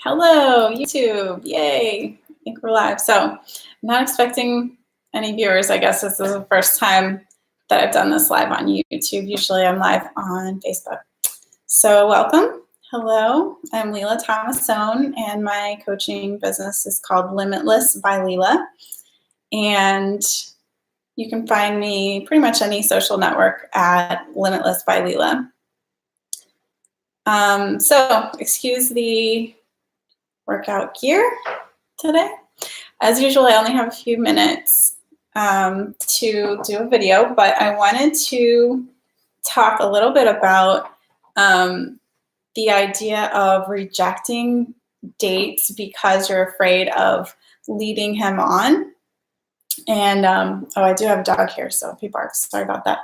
Hello, YouTube. Yay. I think we're live. So I'm not expecting any viewers. I guess this is the first time that I've done this live on YouTube. Usually I'm live on Facebook. So welcome. Hello, I'm Leila Thomasone, and my coaching business is called Limitless by Leila. And you can find me pretty much any social network at Limitless by Leila. So excuse the workout gear today. As usual, I only have a few minutes to do a video, but I wanted to talk a little bit about the idea of rejecting dates because you're afraid of leading him on. And oh, I do have a dog here, so if he barks, sorry about that.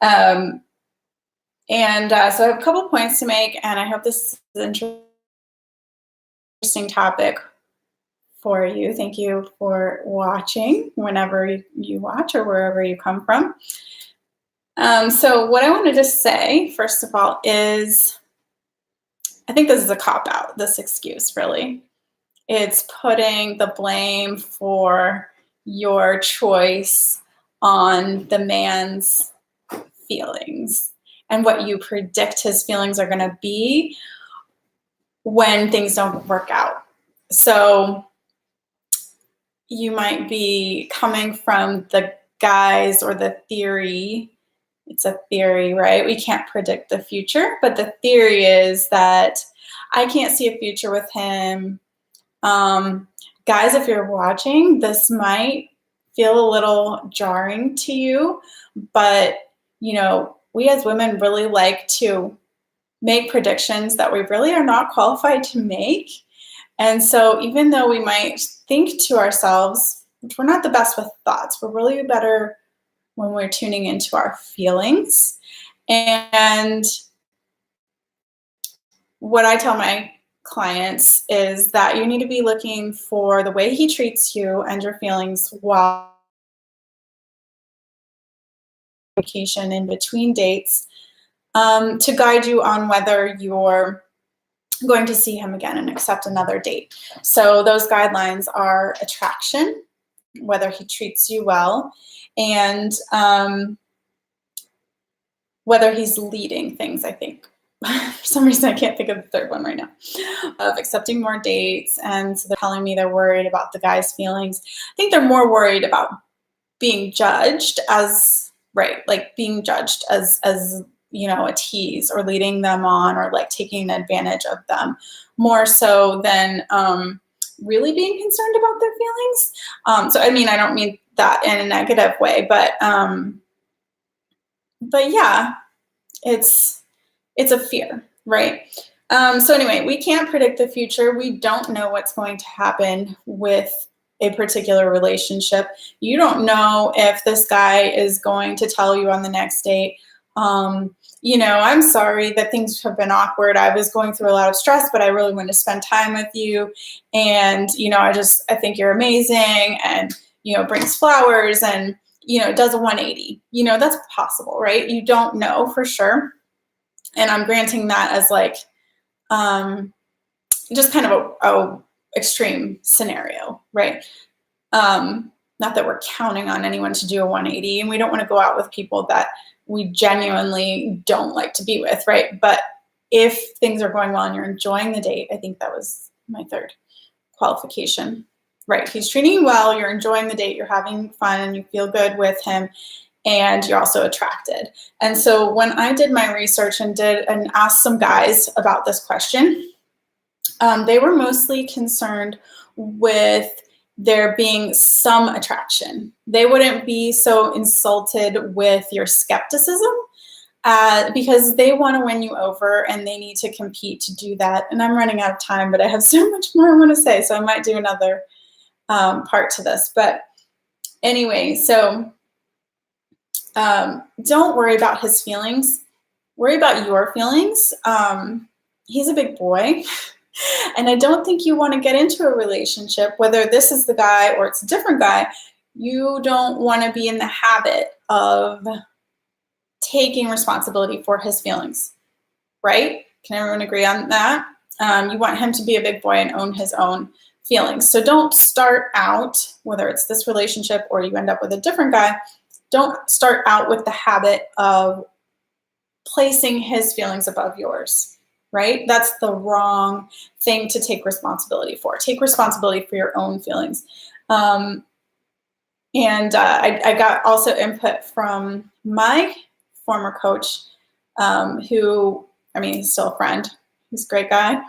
So I have a couple points to make, and I hope this is an interesting topic for you. Thank you for watching whenever you watch or wherever you come from. So what I wanted to say, first of all, is I think this is a cop-out, this excuse, really. It's putting the blame for your choice on the man's feelings and what you predict his feelings are going to be when things don't work out. So you might be coming from the guise or the theory. It's a theory, right? We can't predict the future, but the theory is that I can't see a future with him. Guys, if you're watching, this might feel a little jarring to you, but you know, we as women really like to make predictions that we really are not qualified to make. And so even though we might think to ourselves, we're not the best with thoughts, we're really better when we're tuning into our feelings. And what I tell my clients is that you need to be looking for the way he treats you and your feelings while vacation in between dates to guide you on whether you're going to see him again and accept another date. So those guidelines are attraction, whether he treats you well, and whether he's leading things, I think. For some reason, I can't think of the third one right now. Of accepting more dates, and so they're telling me they're worried about the guy's feelings. I think they're more worried about being judged as, right, like being judged as you know, a tease or leading them on or like taking advantage of them more so than really being concerned about their feelings. So I mean, I don't mean that in a negative way, but yeah, it's a fear, right? So anyway, we can't predict the future. We don't know what's going to happen with a particular relationship. You don't know if this guy is going to tell you on the next date, you know, I'm sorry that things have been awkward. I was going through a lot of stress, but I really want to spend time with you. And, you know, I think you're amazing, and, you know, brings flowers and, you know, does a 180. You know, that's possible, right? You don't know for sure. And I'm granting that as like just kind of a extreme scenario, right? Not that we're counting on anyone to do a 180, and we don't want to go out with people that we genuinely don't like to be with, right? But if things are going well and you're enjoying the date, I think that was my third qualification, right? He's treating you well, you're enjoying the date, you're having fun, and you feel good with him, and you're also attracted. And so when I did my research and asked some guys about this question, they were mostly concerned with there being some attraction. They wouldn't be so insulted with your skepticism because they want to win you over and they need to compete to do that. And I'm running out of time, but I have so much more I want to say, so I might do another part to this. But anyway, so don't worry about his feelings. Worry about your feelings. He's a big boy. And I don't think you want to get into a relationship, whether this is the guy or it's a different guy. You don't want to be in the habit of taking responsibility for his feelings, right? Can everyone agree on that? You want him to be a big boy and own his own feelings. So don't start out, whether it's this relationship or you end up with a different guy, don't start out with the habit of placing his feelings above yours, right? That's the wrong thing to take responsibility for. Take responsibility for your own feelings. I got also input from my former coach, who, I mean, he's still a friend. He's a great guy,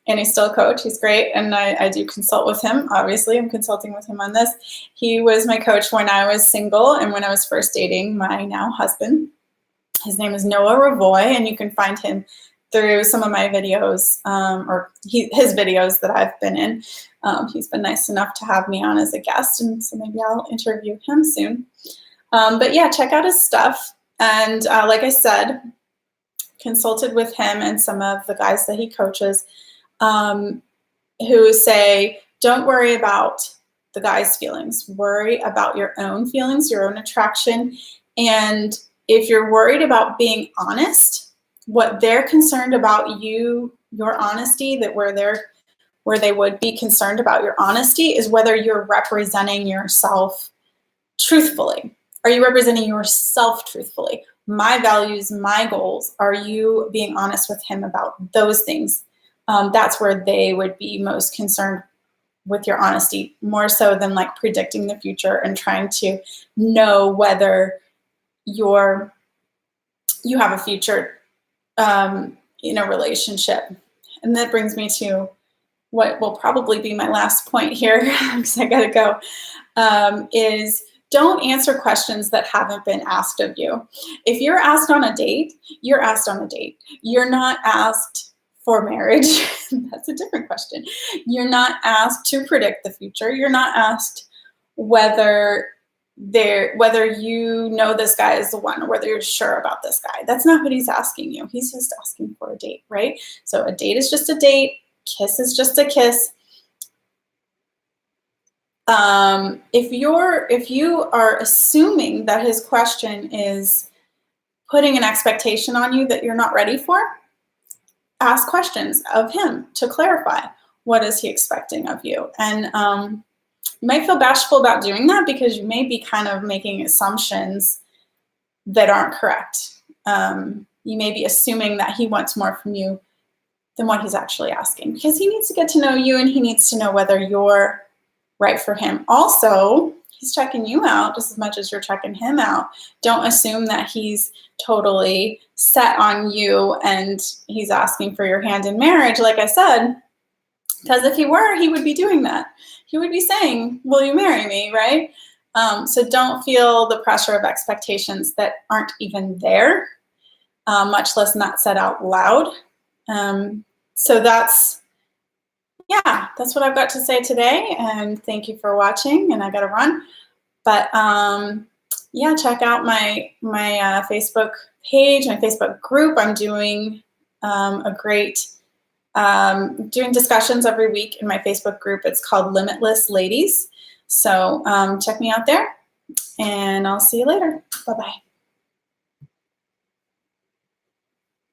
and he's still a coach. He's great, and I do consult with him. Obviously, I'm consulting with him on this. He was my coach when I was single and when I was first dating my now husband. His name is Noah Revoy, and you can find him through some of my videos, his videos that I've been in. He's been nice enough to have me on as a guest, and so maybe I'll interview him soon. But yeah, check out his stuff. And like I said, consulted with him and some of the guys that he coaches, who say, don't worry about the guy's feelings. Worry about your own feelings, your own attraction. And if you're worried about being honest, what they're concerned about you, your honesty, that where they would be concerned about your honesty is whether you're representing yourself truthfully. Are you representing yourself truthfully? My values, my goals, are you being honest with him about those things? That's where they would be most concerned with your honesty, more so than like predicting the future and trying to know whether you have a future in a relationship. And that brings me to what will probably be my last point here, because I gotta go, is don't answer questions that haven't been asked of you. If you're asked on a date, you're asked on a date. You're not asked for marriage. That's a different question. You're not asked to predict the future. You're not asked whether you know this guy is the one, or whether you're sure about this guy. That's not what he's asking you. He's just asking for a date, right? So a date is just a date. Kiss is just a kiss. If you are assuming that his question is putting an expectation on you that you're not ready for, ask questions of him to clarify what is he expecting of you. And you might feel bashful about doing that because you may be kind of making assumptions that aren't correct. You may be assuming that he wants more from you than what he's actually asking, because he needs to get to know you and he needs to know whether you're right for him. Also, he's checking you out just as much as you're checking him out. Don't assume that he's totally set on you and he's asking for your hand in marriage, like I said, because if he were, he would be doing that. He would be saying, will you marry me, right? So don't feel the pressure of expectations that aren't even there, much less not said out loud. So that's what I've got to say today, and thank you for watching, and I gotta run. But yeah, check out my Facebook page, my Facebook group. I'm doing doing discussions every week in my Facebook group. It's called Limitless Ladies. So check me out there, and I'll see you later. Bye-bye.